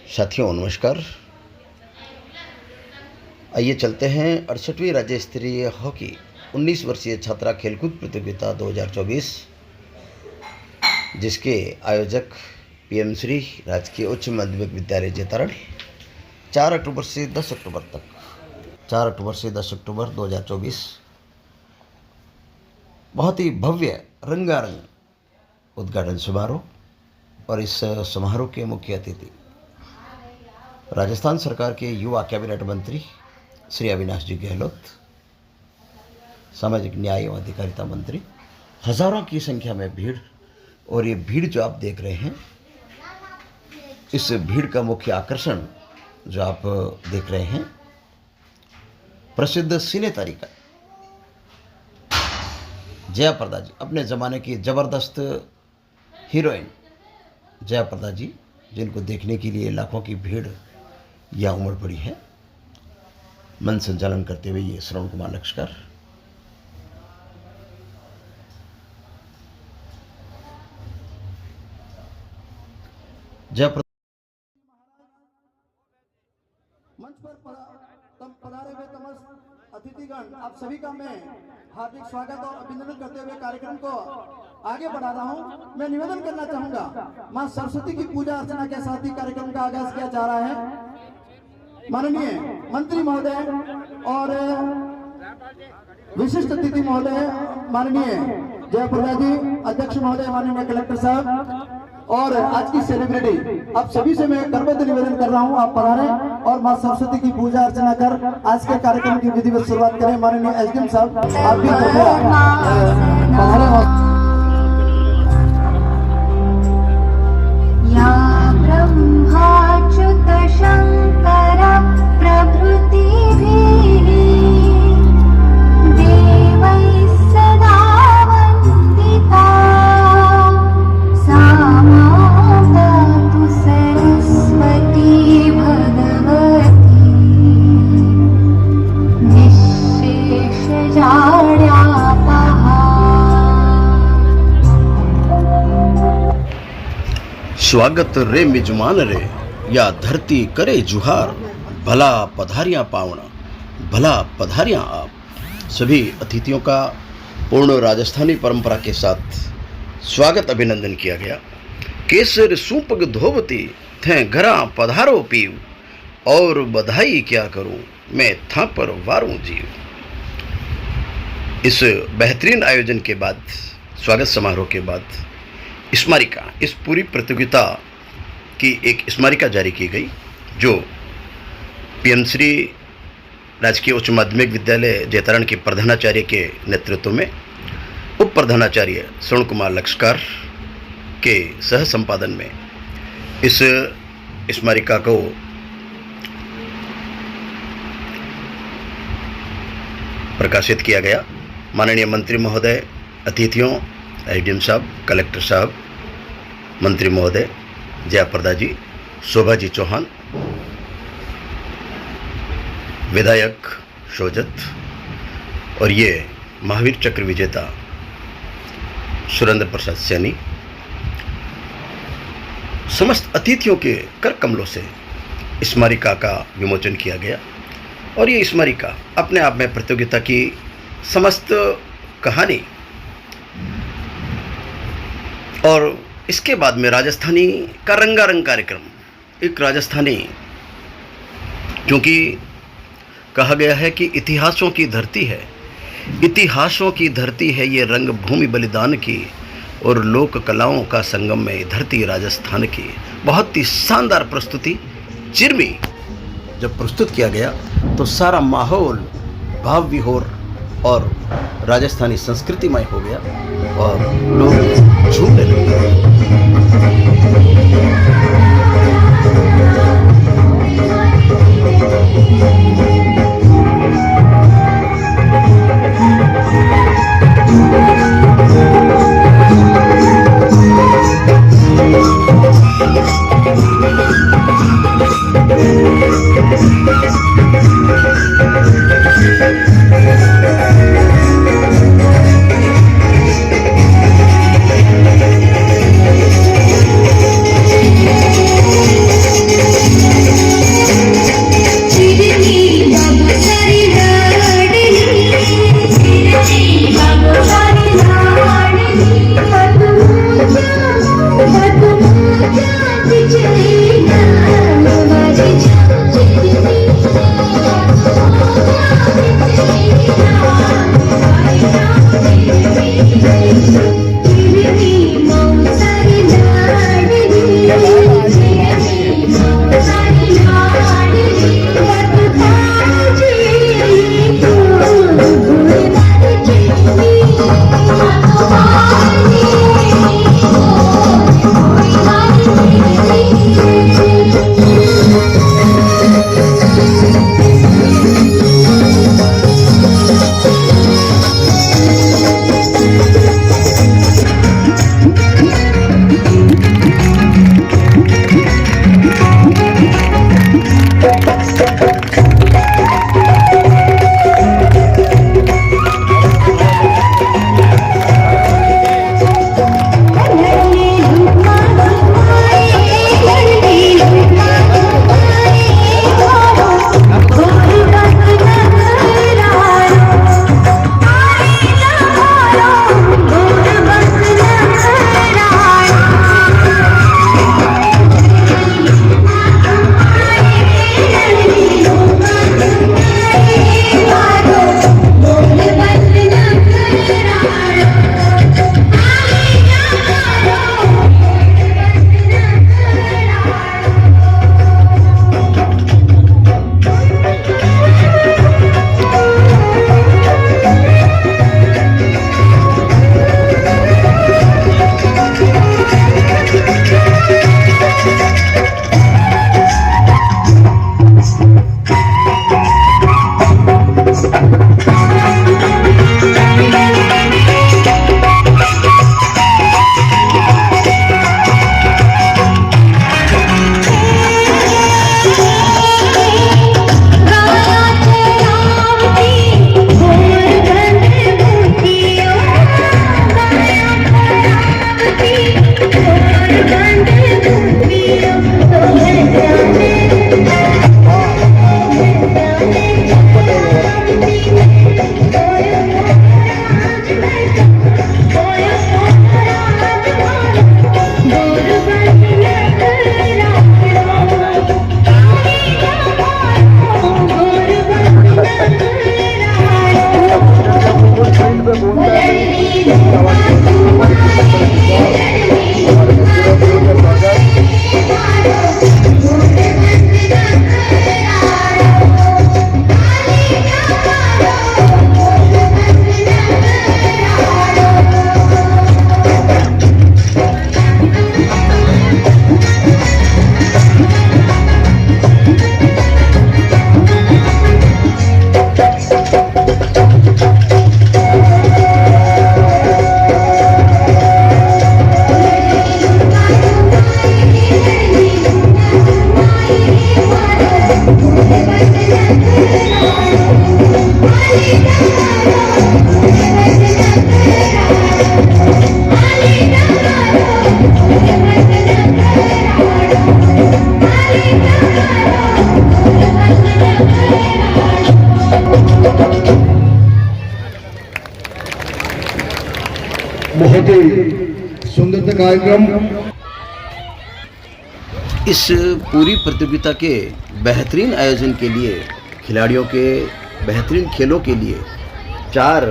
साथियों नमस्कार। आइए चलते हैं 68वीं राज्य स्तरीय हॉकी 19 वर्षीय छात्रा खेलकूद प्रतियोगिता 2024 जिसके आयोजक पीएम श्री राजकीय उच्च माध्यमिक विद्यालय जैतारण 4 अक्टूबर से 10 अक्टूबर तक 4 अक्टूबर से 10 अक्टूबर 2024 बहुत ही भव्य रंगारंग उद्घाटन समारोह। और इस समारोह के मुख्य अतिथि राजस्थान सरकार के युवा कैबिनेट मंत्री श्री अविनाश जी गहलोत, सामाजिक न्याय एवं अधिकारिता मंत्री। हजारों की संख्या में भीड़, और ये भीड़ जो आप देख रहे हैं, इस भीड़ का मुख्य आकर्षण जो आप देख रहे हैं, प्रसिद्ध सिने तारिका जया प्रदा जी, अपने ज़माने की ज़बरदस्त हीरोइन जया प्रदा जी, जिनको देखने के लिए लाखों की भीड़ यहाँ उमड़ पड़ी है। मन संचालन करते हुए ये श्रवण कुमार लक्ष्कर। जया मंच पर पधारे हुए तमस्त अतिथिगण, आप सभी का मैं हार्दिक स्वागत और अभिनंदन करते हुए कार्यक्रम को आगे बढ़ा रहा हूं। मैं निवेदन करना चाहूंगा, मां सरस्वती की पूजा अर्चना के साथ ही कार्यक्रम का आगाज किया जा रहा है। माननीय मंत्री महोदय और विशिष्ट अतिथि महोदय माननीय जया प्रदा जी, अध्यक्ष महोदय माननीय कलेक्टर साहब और आज की सेलिब्रिटी, आप सभी से मैं करबद्ध निवेदन कर रहा हूं, आप पधारें और मां सरस्वती की पूजा अर्चना कर आज के कार्यक्रम की विधिवत शुरुआत करें। माननीय एसडीएम साहब, आप भी पधारें। स्वागत रे मिजमान रे, या धरती करे जुहार, भला पधारियां पावना, भला पधारियां आप। सभी अतिथियों का पूर्ण राजस्थानी परंपरा के साथ स्वागत अभिनंदन किया गया। केसर सूपग धोवती थे घरा पधारो पीव, और बधाई क्या करूं मैं था पर वारूं जीव। इस बेहतरीन आयोजन के बाद, स्वागत समारोह के बाद स्मारिका, इस पूरी प्रतियोगिता की एक स्मारिका जारी की गई, जो पीएम श्री राजकीय उच्च माध्यमिक विद्यालय जैतारण के प्रधानाचार्य के नेतृत्व में उप प्रधानाचार्य श्रवण कुमार लक्ष्कर के सह संपादन में इस स्मारिका को प्रकाशित किया गया। माननीय मंत्री महोदय, अतिथियों, एसडीएम साहब, कलेक्टर साहब, मंत्री महोदय, जया प्रदा जी, शोभा जी चौहान, विधायक शोजत, और ये महावीर चक्र विजेता सुरेंद्र प्रसाद सैनी, समस्त अतिथियों के कर कमलों से स्मारिका का विमोचन किया गया। और ये स्मारिका अपने आप में प्रतियोगिता की समस्त कहानी, और इसके बाद में राजस्थानी का रंगारंग कार्यक्रम, एक राजस्थानी, क्योंकि कहा गया है कि इतिहासों की धरती है, इतिहासों की धरती है ये रंग भूमि बलिदान की, और लोक कलाओं का संगम में धरती राजस्थान की। बहुत ही शानदार प्रस्तुति चिरमी जब प्रस्तुत किया गया तो सारा माहौल भाव विभोर और राजस्थानी संस्कृतिमय हो गया और लोग झूमने लगे। कार्यक्रम इस पूरी प्रतियोगिता के बेहतरीन आयोजन के लिए, खिलाड़ियों के बेहतरीन खेलों के लिए 4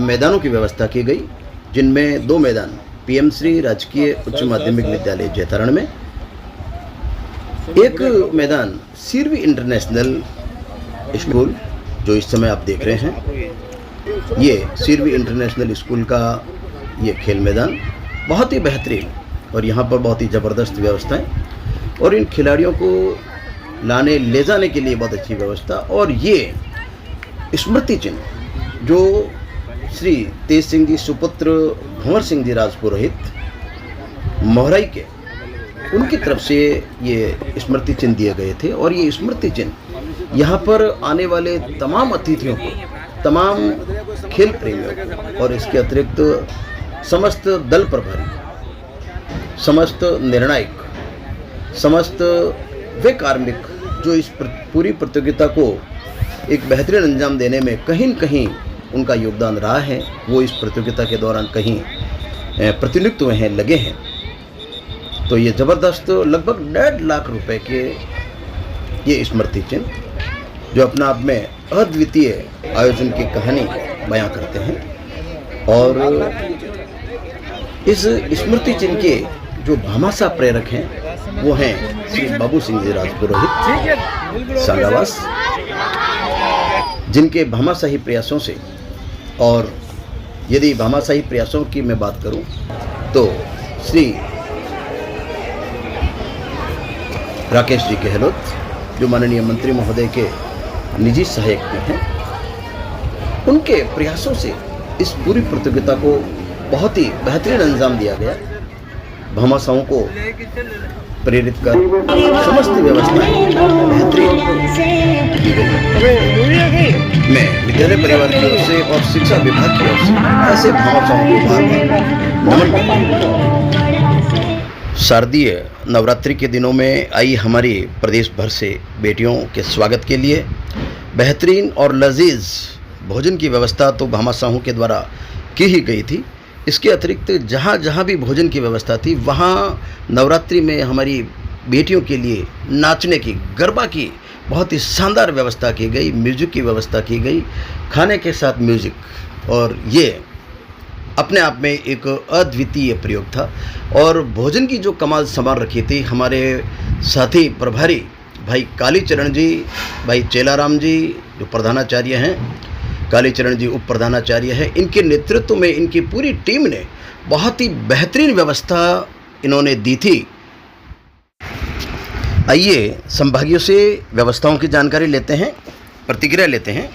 मैदानों की व्यवस्था की गई, जिनमें 2 मैदान पीएम श्री राजकीय उच्च माध्यमिक विद्यालय जैतारण में, एक मैदान सीरवी इंटरनेशनल स्कूल जो इस समय आप देख रहे हैं, ये सीरवी इंटरनेशनल स्कूल का ये खेल मैदान बहुत ही बेहतरीन, और यहाँ पर बहुत ही ज़बरदस्त व्यवस्थाएं, और इन खिलाड़ियों को लाने ले जाने के लिए बहुत अच्छी व्यवस्था। और ये स्मृति चिन्ह जो श्री तेज सिंह जी सुपुत्र भंवर सिंह जी राजपुरोहित मोहराई के, उनकी तरफ से ये स्मृति चिन्ह दिए गए थे। और ये स्मृति चिन्ह यहाँ पर आने वाले तमाम अतिथियों को, तमाम खेल प्रेमियों को, और इसके अतिरिक्त समस्त दल प्रभारी, समस्त निर्णायक, समस्त वे कार्मिक जो इस पूरी प्रतियोगिता को एक बेहतरीन अंजाम देने में कहीं न कहीं उनका योगदान रहा है, वो इस प्रतियोगिता के दौरान कहीं प्रतिनियुक्त हुए हैं, लगे हैं। तो ये ज़बरदस्त लगभग 1.5 लाख रुपए के ये स्मृति चिन्ह जो अपना आप में अद्वितीय आयोजन की कहानी बयां करते हैं। और इस स्मृति चिन्ह के जो भामाशाह प्रेरक हैं वो हैं श्री बाबू सिंह जी राजपुरोहित सांगावास, जिनके भामाशाही प्रयासों से, और यदि भामाशाही प्रयासों की मैं बात करूं तो श्री राकेश जी गहलोत जो माननीय मंत्री महोदय के निजी सहायक में हैं, उनके प्रयासों से इस पूरी प्रतियोगिता को बहुत ही बेहतरीन अंजाम दिया गया। भामाशाहों को प्रेरित कर समस्त व्यवस्थाएं बेहतरीन की गई। मैं विद्यालय परिवार की ओर से और शिक्षा विभाग की ओर से ऐसे भामाशाहों को बार-बार नमन करता हूं। शारदीय नवरात्रि के दिनों में आई हमारी प्रदेश भर से बेटियों के स्वागत के लिए बेहतरीन और लजीज भोजन की व्यवस्था तो भामाशाहों के द्वारा की ही गई थी। इसके अतिरिक्त जहाँ जहाँ भी भोजन की व्यवस्था थी, वहाँ नवरात्रि में हमारी बेटियों के लिए नाचने की, गरबा की बहुत ही शानदार व्यवस्था की गई, म्यूजिक की व्यवस्था की गई, खाने के साथ म्यूजिक, और ये अपने आप में एक अद्वितीय प्रयोग था। और भोजन की जो कमाल संभाल रखी थी हमारे साथी प्रभारी भाई कालीचरण जी, भाई चेलाराम जी जो प्रधानाचार्य हैं, कालीचरण जी उप प्रधानाचार्य हैं, इनके नेतृत्व में इनकी पूरी टीम ने बहुत ही बेहतरीन व्यवस्था इन्होंने दी थी। आइए संभागियों से व्यवस्थाओं की जानकारी लेते हैं, प्रतिक्रिया लेते हैं।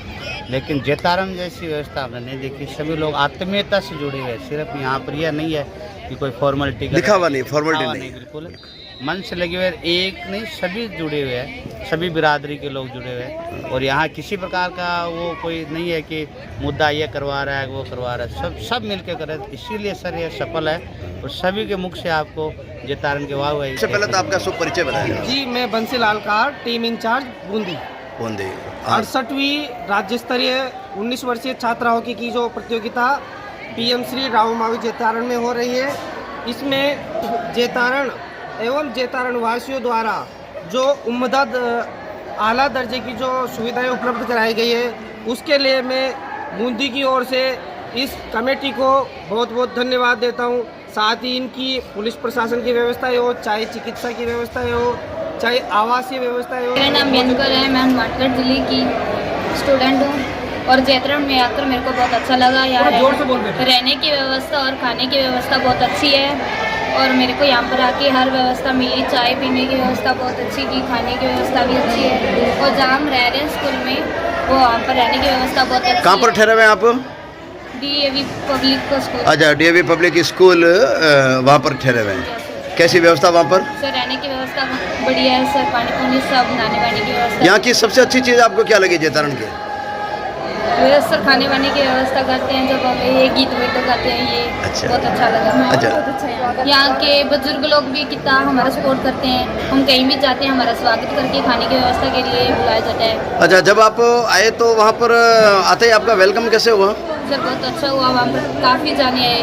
लेकिन जैतारण जैसी व्यवस्था हमने नहीं देखी। सभी लोग आत्मीयता से जुड़े हुए हैं। सिर्फ यहाँ पर यह नहीं है कि कोई फॉर्मेलिटी दिखावा नहीं, फॉर्मेलिटी नहीं, बिल्कुल मन से लगे हुए, एक नहीं सभी जुड़े हुए हैं, सभी बिरादरी के लोग जुड़े हुए हैं। और यहाँ किसी प्रकार का वो कोई नहीं है कि मुद्दा ये करवा रहा है वो करवा रहा है, सब मिल के करे, इसीलिए सर ये सफल है। और सभी के मुख से आपको जैतारण के वाह हुआ। सबसे पहले तो आपका शुभ परिचय बताइए। जी, मैं बंसीलाल कार, टीम इंचार्ज बूंदी। 68वीं राज्य स्तरीय 19 वर्षीय छात्राओं की जो प्रतियोगिता पीएम श्री राव मावी जैतारण में हो रही है, इसमें जैतारण एवं जैतारण वासियों द्वारा जो उम्दा आला दर्जे की जो सुविधाएं उपलब्ध कराई गई है, उसके लिए मैं बूंदी की ओर से इस कमेटी को बहुत बहुत धन्यवाद देता हूं। साथ ही इनकी पुलिस प्रशासन की व्यवस्था हो, चाहे चिकित्सा की व्यवस्था हो, चाहे आवासीय व्यवस्था हो। मेरा नाम मेनकर है, मैं हनुमानगढ़ जिले की स्टूडेंट हूँ और जैतारण में आकर मेरे को बहुत अच्छा लगा। यहाँ रहने की व्यवस्था और खाने की व्यवस्था बहुत अच्छी है और मेरे को यहाँ पर आके हर व्यवस्था मिली। चाय पीने की व्यवस्था बहुत अच्छी की, खाने की व्यवस्था भी अच्छी है। और जहाँ हम रह रहे हैं स्कूल में, वो वहाँ पर रहने की व्यवस्था बहुत अच्छी है। कहाँ पर ठहरे हुए हैं आप? DAV public school. अच्छा, DAV पब्लिक स्कूल, वहाँ पर ठहरे हुए हैं। कैसी व्यवस्था वहाँ पर? सर रहने की व्यवस्था बढ़िया है सर, पानी पानी सब, नहाने वाने की व्यवस्था। यहाँ की सबसे अच्छी चीज़ आपको क्या लगी जैतारण की? सर खाने वाने की व्यवस्था करते हैं, जब हम ये गीत वीत गाते हैं, ये अच्छा। बहुत अच्छा लगा। अच्छा। बहुत अच्छा यहाँ के बुजुर्ग लोग भी कितना हमारा सपोर्ट करते हैं। हम कहीं भी जाते हैं हमारा स्वागत करके खाने की व्यवस्था के लिए बुलाया जाता है। अच्छा, जब आप आए तो वहाँ पर आते ही आपका वेलकम कैसे हुआ? सर बहुत अच्छा हुआ, वहाँ पर काफ़ी जाने आए,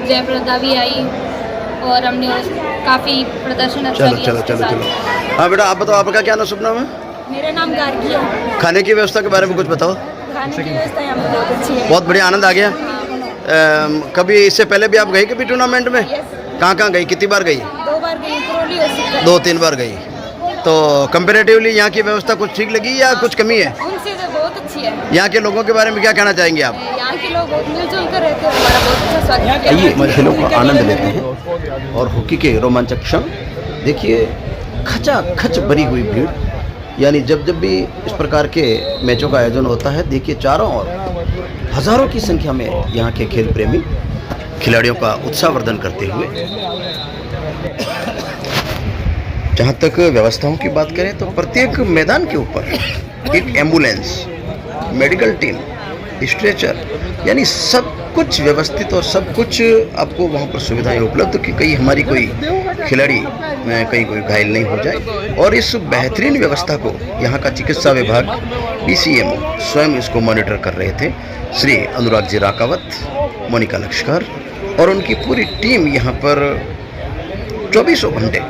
जयप्रदा भी आई और हमने काफ़ी प्रदर्शन अच्छा चलो किया चलो उसके चलो साथ। चलो। हाँ बेटा, आप बताओ, आपका क्या नाम, शुभ नाम है? मेरा नाम गार्गी है। खाने की व्यवस्था के बारे में कुछ बताओ। खाने की व्यवस्था यहाँ पे बहुत अच्छी है। बहुत बढ़िया, आनंद आ गया। कभी इससे पहले भी आप गई कभी टूर्नामेंट में? कहाँ कहाँ गई, कितनी बार गई? 2 बार गई, करौली और सीकर। 2-3 बार गई। तो कंपेरेटिवली यहाँ की व्यवस्था कुछ ठीक लगी या कुछ कमी है? उनसे तो बहुत अच्छी है। यहाँ के लोगों के बारे में क्या कहना चाहेंगे आप? यहाँ के लोग बहुत मिलजुल कर रहते हैं, हमारा बहुत अच्छा स्वागत आइए करते हैं। खेलों का आनंद लेते हैं और हॉकी के रोमांचक क्षण देखिए। खचाखच भरी हुई भीड़, यानी जब जब भी इस प्रकार के मैचों का आयोजन होता है, देखिए चारों ओर हजारों की संख्या में यहाँ के खेल प्रेमी खिलाड़ियों का उत्साहवर्धन करते हुए। जहाँ तक व्यवस्थाओं की बात करें तो प्रत्येक मैदान के ऊपर एक एम्बुलेंस, मेडिकल टीम, स्ट्रेचर, यानी सब कुछ व्यवस्थित और सब कुछ आपको वहाँ पर सुविधाएं उपलब्ध कि कहीं हमारी कोई खिलाड़ी कहीं कोई घायल नहीं हो जाए। और इस बेहतरीन व्यवस्था को यहाँ का चिकित्सा विभाग, PCM स्वयं इसको मॉनिटर कर रहे थे। श्री अनुराग जी राकावत, मोनिका लश्कर और उनकी पूरी टीम यहाँ पर 24 घंटे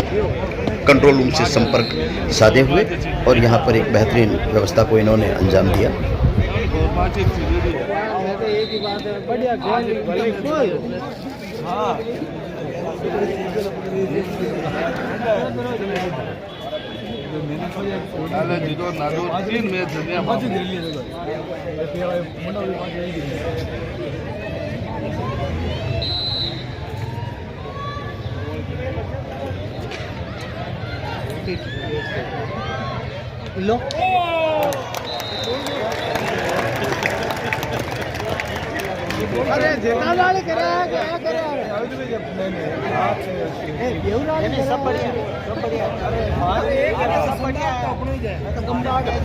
कंट्रोल रूम से संपर्क साधे हुए और यहाँ पर एक बेहतरीन व्यवस्था को इन्होंने अंजाम दिया। लो अरे जेठा लाल करे क्या करे सब बढ़िया अरे सब बढ़िया अपने जाए तो कम बात है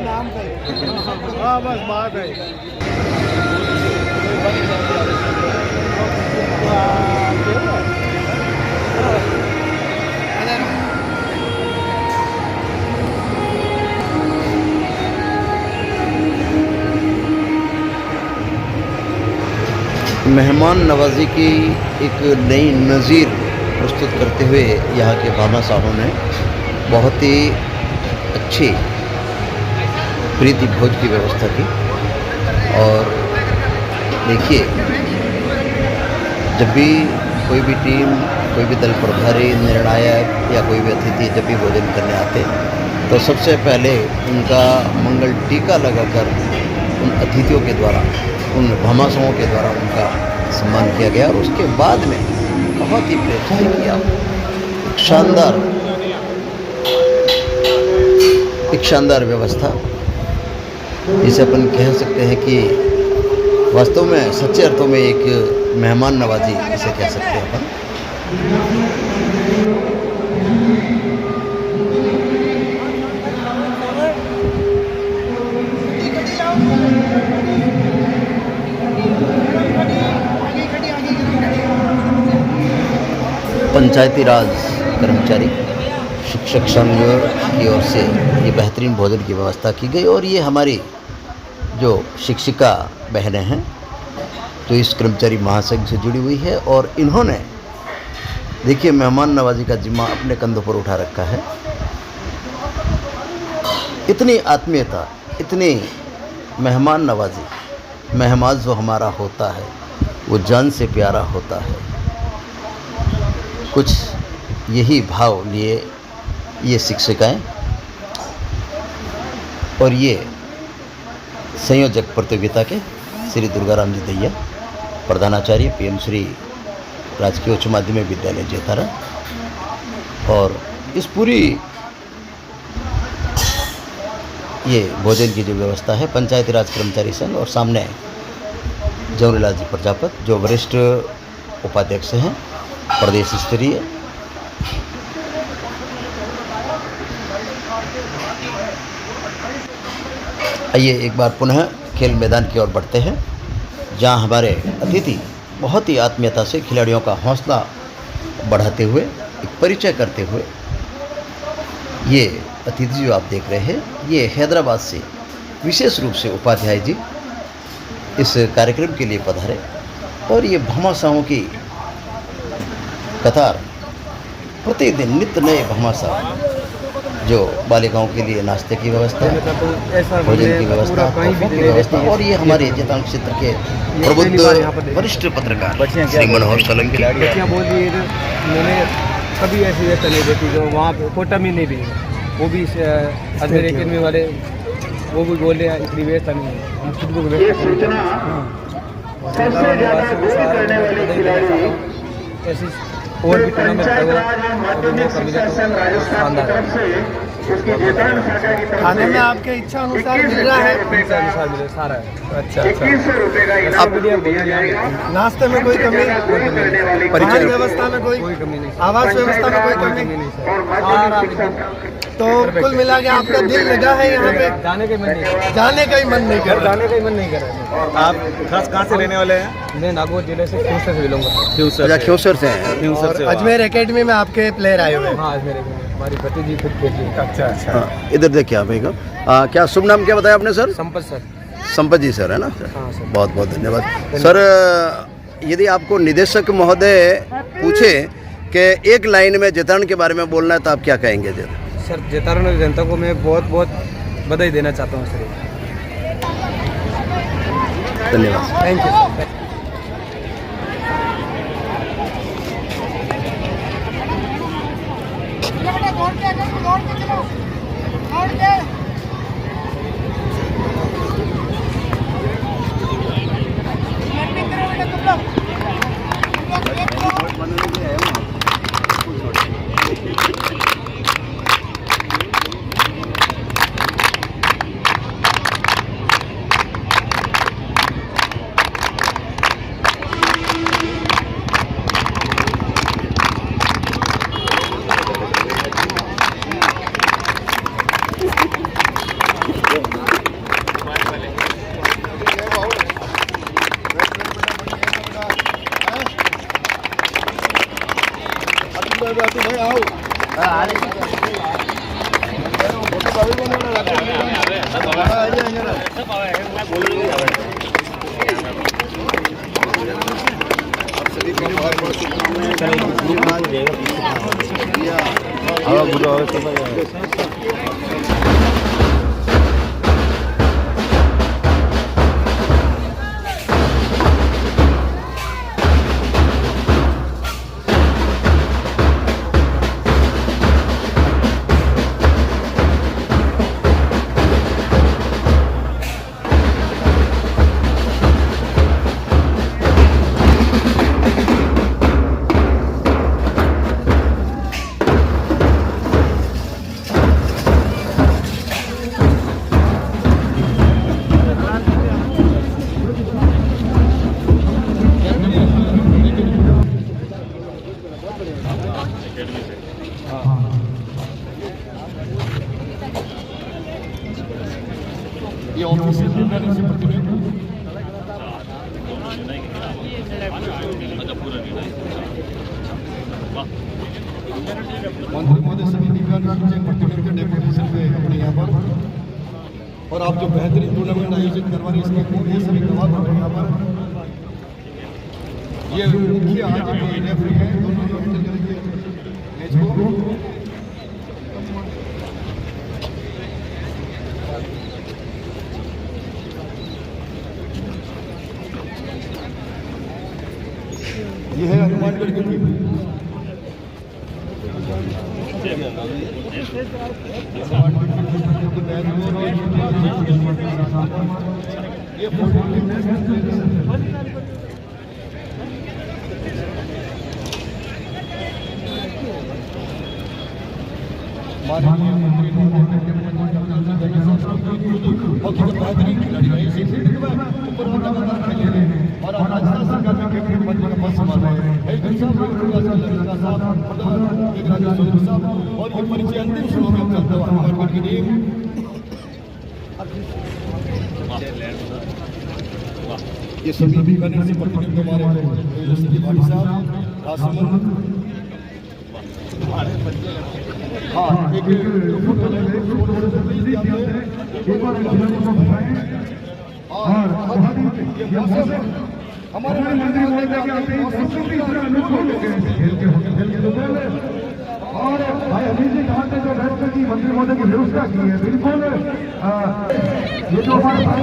नाम पे हां बस बात है। मेहमान नवाजी की एक नई नज़ीर प्रस्तुत करते हुए यहाँ के भामा साहब ने बहुत ही अच्छी प्रीति भोज की व्यवस्था की। और देखिए, जब भी कोई भी टीम, कोई भी दल प्रभारी, निर्णायक या कोई भी अतिथि जब भी भोजन करने आते तो सबसे पहले उनका मंगल टीका लगाकर उन अतिथियों के द्वारा, उन भामाशाहों के द्वारा उनका सम्मान किया गया। और उसके बाद में बहुत ही प्रेम से किया। एक शानदार व्यवस्था, जिसे अपन कह सकते हैं कि वास्तव में सच्चे अर्थों में एक मेहमान नवाजी इसे कह सकते हैं अपन। पंचायती राज कर्मचारी शिक्षक संघ की ओर से ये बेहतरीन भोजन की व्यवस्था की गई। और ये हमारी जो शिक्षिका बहनें हैं तो इस कर्मचारी महासंघ से जुड़ी हुई है और इन्होंने देखिए मेहमान नवाजी का जिम्मा अपने कंधों पर उठा रखा है। इतनी आत्मीयता, इतनी मेहमान नवाजी, मेहमान जो हमारा होता है वो जान से प्यारा होता है, कुछ यही भाव लिए ये शिक्षिकाएं और ये संयोजक प्रतियोगिता के श्री दुर्गाराम जी दैया, प्रधानाचार्य PM श्री राजकीय उच्च माध्यमिक विद्यालय जेतारा। और इस पूरी ये भोजन की जो व्यवस्था है पंचायती राज कर्मचारी संघ और सामने जवाहरलाल जी प्रजापत जो वरिष्ठ उपाध्यक्ष हैं प्रदेश स्तरीय। आइए एक बार पुनः खेल मैदान की ओर बढ़ते हैं, जहां हमारे अतिथि बहुत ही आत्मीयता से खिलाड़ियों का हौसला बढ़ाते हुए, एक परिचय करते हुए, ये अतिथि जो आप देख रहे हैं ये हैदराबाद से विशेष रूप से उपाध्याय जी इस कार्यक्रम के लिए पधारे और ये भामाशाहों की कतार प्रतिदिन नित्य नए भामाशाह जो बालिकाओं के लिए नाश्ते की व्यवस्था, भोजन की व्यवस्था, तोहफों की व्यवस्था, और ये हमारे जैतान क्षेत्र के प्रबुद्ध वरिष्ठ पत्रकार श्री मनोहर सोलंकी। बोल रही है मैंने कभी ऐसी व्यवस्था नहीं देखी जो वहाँ पे कोटा में नहीं भी, वो भी अजमेर एकेडमी वाले वो भी बोल रहे हैं इतनी व्यवस्था नहीं है, हम खुद को ऐसी और भी टूर्नामेंट खाने में आपके इच्छा अनुसार मिल रहा है, अनुसार मिले सारा है। अच्छा अब नाश्ते में कोई कमी, परिवहन व्यवस्था में कोई कमी नहीं, आवास व्यवस्था में कोई कमी नहीं सर। तो कुल मिला के आपका दिल लगा है यहाँ पे, जाने का मन नहीं, जाने का ही मन नहीं कर रहा। जाने का ही मन नहीं कर रहा। आप खास कहाँ से रहने वाले हैं? मैं नागौर जिले से ख्यूसर से बिलोंग करता हूँ। ख्यूसर से हैं। और अजमेर एकेडमी में आपके प्लेयर आए हुए हैं। हाँ अजमेर एकेडमी हमारी भतीजी खुद खेलती है। अच्छा अच्छा। हाँ, इधर देखिए आप एक क्या शुभ नाम क्या बताया आपने सर? संपत सर। संपत जी सर है ना? हाँ सर। बहुत बहुत धन्यवाद सर। यदि आपको निदेशक महोदय पूछे कि एक लाइन में जैतारण के बारे में बोलना है तो आप क्या कहेंगे? सर जैतारण जनता को मैं बहुत बहुत बधाई देना चाहता हूँ सर। धन्यवाद। Thank you. मंत्री महोदय सभी दिव्यांग प्रतिनिधियों के डेपुटेशन पे अपने यहाँ पर, और आप जो बेहतरीन टूर्नामेंट आयोजित करवा रहे हैं इसके ये सभी गवाह बन रहे हैं यहाँ पर। ये मुख्य आज के रेफरी हैं, दोनों ही हैंडल करेंगे मैच को। ये है हनुमानगढ़ की टीम। माननीय मंत्री बेहतरीन खिलाड़ी है, इसी फील्ड में ऊपर खेले हैं और राजस्थान सरकार में क्रिकेट मंत्री का पद संभाल रहे हैं। एक और ये परिचय अंतिम शुरू में चलता हुआ हनुमानगढ़ की टीम। ये सभी बीकानेर से प्रतिनिधि हमारे भाटी साहब राजसमंद। हाँ एक और हमारे मंत्री महोदय के आते ही संस्कृति इसमें अनुकूल हो गए खेल के दोपहर और भाई अभिजीत जी कहा जो बैठ की मंत्री महोदय की व्यवस्था की है बिल्कुल ये जो हमारा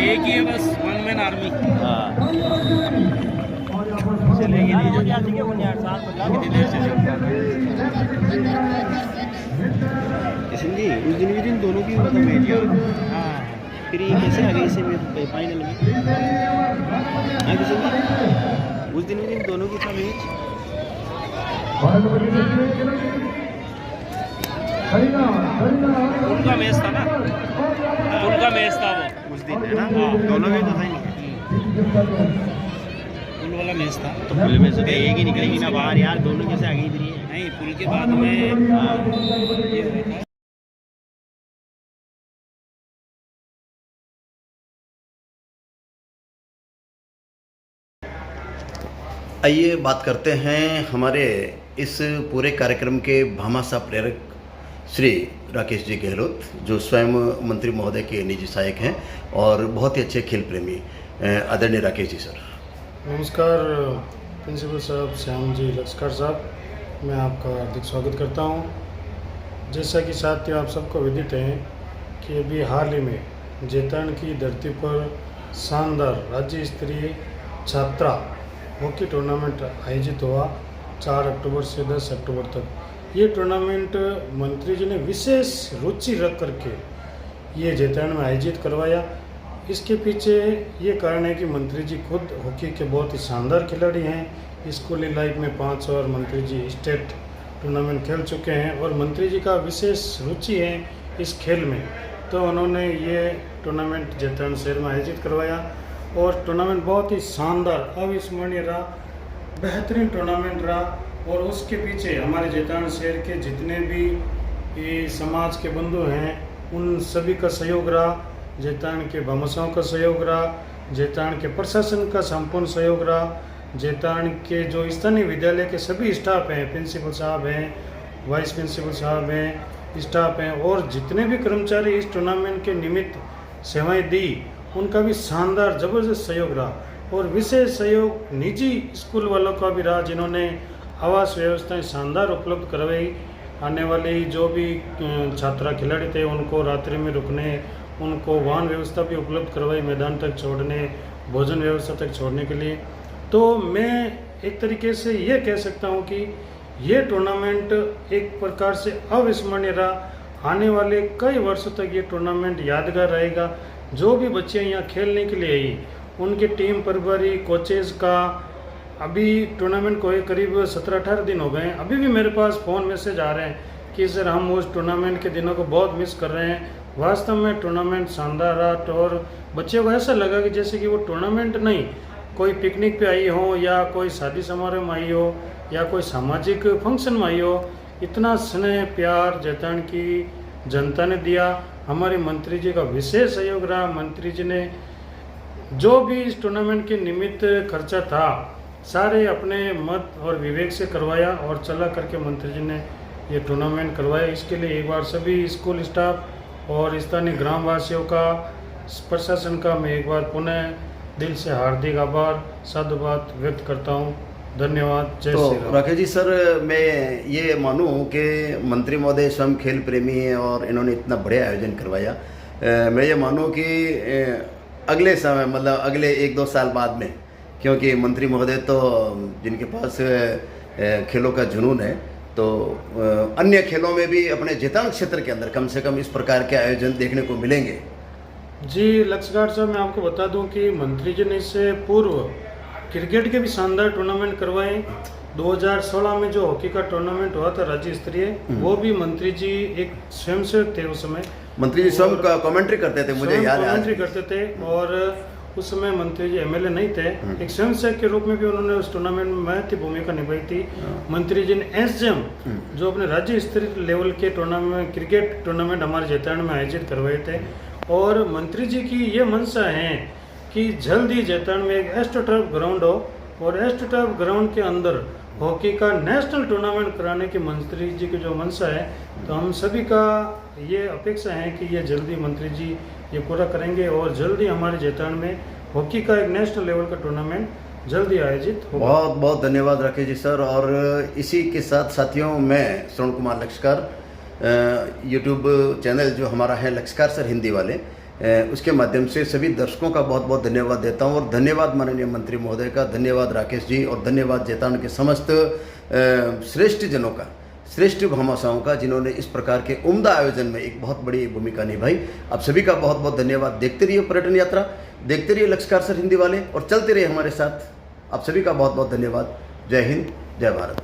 एक ही है बस, वन मैन आर्मी चलेगी नहीं जो किशन जी उस दिन दोनों की हुआ था मैच हाँ फिर ये कैसे आ गई सेमी फाइनल में हाँ किशन जी उस दिन दोनों की था मैच उनका मैच था ना, उनका मैच था वो उस दिन है ना दोनों के तो था ही पुल वाला मैच था। तो पुल में से एक ही निकलेगी ना बाहर यार, दोनों कैसे आ गई फिर ये नहीं पुल के बाद में ये हुआ था। आइए बात करते हैं हमारे इस पूरे कार्यक्रम के भामाशाह प्रेरक श्री राकेश जी गहलोत, जो स्वयं मंत्री महोदय के निजी सहायक हैं और बहुत ही अच्छे खेल प्रेमी। आदरणीय राकेश जी सर। नमस्कार प्रिंसिपल साहब श्याम जी लस्कर साहब, मैं आपका हार्दिक स्वागत करता हूं। जैसा कि साथियों आप सबको विदित है कि अभी हाल ही में जैतारण की धरती पर शानदार राज्य स्तरीय छात्रा हॉकी टूर्नामेंट आयोजित हुआ 4 अक्टूबर से 10 अक्टूबर तक। ये टूर्नामेंट मंत्री जी ने विशेष रुचि रख करके ये जैतारण में आयोजित करवाया। इसके पीछे ये कारण है कि मंत्री जी खुद हॉकी के बहुत ही शानदार खिलाड़ी हैं। स्कूली लाइफ में 5 और मंत्री जी स्टेट टूर्नामेंट खेल चुके हैं और मंत्री जी का विशेष रुचि है इस खेल में, तो उन्होंने ये टूर्नामेंट जैतारण शहर में आयोजित करवाया और टूर्नामेंट बहुत ही शानदार अविस्मरणीय रहा, बेहतरीन टूर्नामेंट रहा। और उसके पीछे हमारे जैतारण शहर के जितने भी समाज के बंधु हैं उन सभी का सहयोग रहा, जैतारण के भामाशाहों का सहयोग रहा, जैतारण के प्रशासन का संपूर्ण सहयोग रहा, जैतारण के जो स्थानीय विद्यालय के सभी स्टाफ हैं, प्रिंसिपल साहब हैं, वाइस प्रिंसिपल साहब हैं, स्टाफ हैं और जितने भी कर्मचारी इस टूर्नामेंट के निमित्त सेवाएं दी उनका भी शानदार ज़बरदस्त सहयोग रहा। और विशेष सहयोग निजी स्कूल वालों का भी रहा, जिन्होंने आवास व्यवस्थाएं शानदार उपलब्ध करवाई। आने वाले जो भी छात्रा खिलाड़ी थे उनको रात्रि में रुकने, उनको वाहन व्यवस्था भी उपलब्ध करवाई, मैदान तक छोड़ने, भोजन व्यवस्था तक छोड़ने के लिए। तो मैं एक तरीके से ये कह सकता हूँ कि ये टूर्नामेंट एक प्रकार से अविस्मरणीय रहा। आने वाले कई वर्षों तक ये टूर्नामेंट यादगार रहेगा। जो भी बच्चे यहाँ खेलने के लिए आई उनकी टीम प्रभारी कोचेज का। अभी टूर्नामेंट को करीब 17-18 दिन हो गए हैं, अभी भी मेरे पास फ़ोन मैसेज आ रहे हैं कि सर हम उस टूर्नामेंट के दिनों को बहुत मिस कर रहे हैं। वास्तव में टूर्नामेंट शानदार रहा और बच्चों को ऐसा लगा कि जैसे कि वो टूर्नामेंट नहीं, कोई पिकनिक पे आई हो या कोई शादी समारोह में आई हो या कोई सामाजिक फंक्शन में आई हो। इतना स्नेह प्यार जैतान की जनता ने दिया। हमारे मंत्री जी का विशेष सहयोग रहा। मंत्री जी ने जो भी इस टूर्नामेंट के निमित्त खर्चा था सारे अपने मत और विवेक से करवाया और चला करके मंत्री जी ने ये टूर्नामेंट करवाया। इसके लिए एक बार सभी स्कूल स्टाफ और स्थानीय ग्रामवासियों का, प्रशासन का मैं एक बार पुनः दिल से हार्दिक आभार साधुवाद व्यक्त करता हूँ। धन्यवाद। जय तो श्री राम। राकेश जी सर, मैं ये मानूं कि मंत्री महोदय स्वयं खेल प्रेमी हैं और इन्होंने इतना बढ़िया आयोजन करवाया। मैं ये मानूं कि अगले समय मतलब अगले 1-2 साल बाद में, क्योंकि मंत्री महोदय तो जिनके पास खेलों का जुनून है, तो अन्य खेलों में भी अपने जैतान क्षेत्र के अंदर कम से कम इस प्रकार के आयोजन देखने को मिलेंगे। जी लक्ष्यकार साहब, मैं आपको बता दूं कि मंत्री जी ने इससे पूर्व क्रिकेट के भी शानदार टूर्नामेंट करवाए। 2016 में जो हॉकी का टूर्नामेंट हुआ था राज्य स्तरीय, वो भी मंत्री जी एक स्वयंसेवक थे। उस समय मंत्री जी स्वयं का कमेंट्री करते थे, मुझे याद है। कमेंट्री करते थे और उस समय मंत्री जी एमएलए नहीं थे, एक स्वयंसेवक के रूप में भी उन्होंने उस टूर्नामेंट में महत्वपूर्ण भूमिका निभाई थी। मंत्री जी ने एसजेएम जो अपने राज्य स्तरीय लेवल के टूर्नामेंट क्रिकेट टूर्नामेंट हमारे जैतान में आयोजित करवाए थे। और मंत्री जी की ये मंशा है कि जल्द ही जैतान में एक एस्ट्रोटर्फ ग्राउंड हो और एस्ट्रोटर्फ ग्राउंड के अंदर हॉकी का नेशनल टूर्नामेंट कराने की मंत्री जी की जो मंशा है, तो हम सभी का ये अपेक्षा है कि ये जल्दी मंत्री जी ये पूरा करेंगे और जल्दी हमारे जैतान में हॉकी का एक नेशनल लेवल का टूर्नामेंट जल्दी आयोजित होगा। बहुत बहुत धन्यवाद राकेश जी सर। और इसी के साथ साथियों, मैं श्रवण कुमार लक्ष्यकार, यूट्यूब चैनल जो हमारा है लक्ष्यकार सर हिंदी वाले, उसके माध्यम से सभी दर्शकों का बहुत बहुत धन्यवाद देता हूं। और धन्यवाद माननीय मंत्री महोदय का, धन्यवाद राकेश जी, और धन्यवाद जैतान के समस्त श्रेष्ठ जनों का, श्रेष्ठ भामाशाहों का, जिन्होंने इस प्रकार के उम्दा आयोजन में एक बहुत बड़ी भूमिका निभाई। आप सभी का बहुत बहुत धन्यवाद। देखते रहिए पर्यटन यात्रा, देखते रहिए लक्ष्यकार सर हिंदी वाले, और चलते रहिए हमारे साथ। आप सभी का बहुत बहुत धन्यवाद। जय हिंद, जय भारत।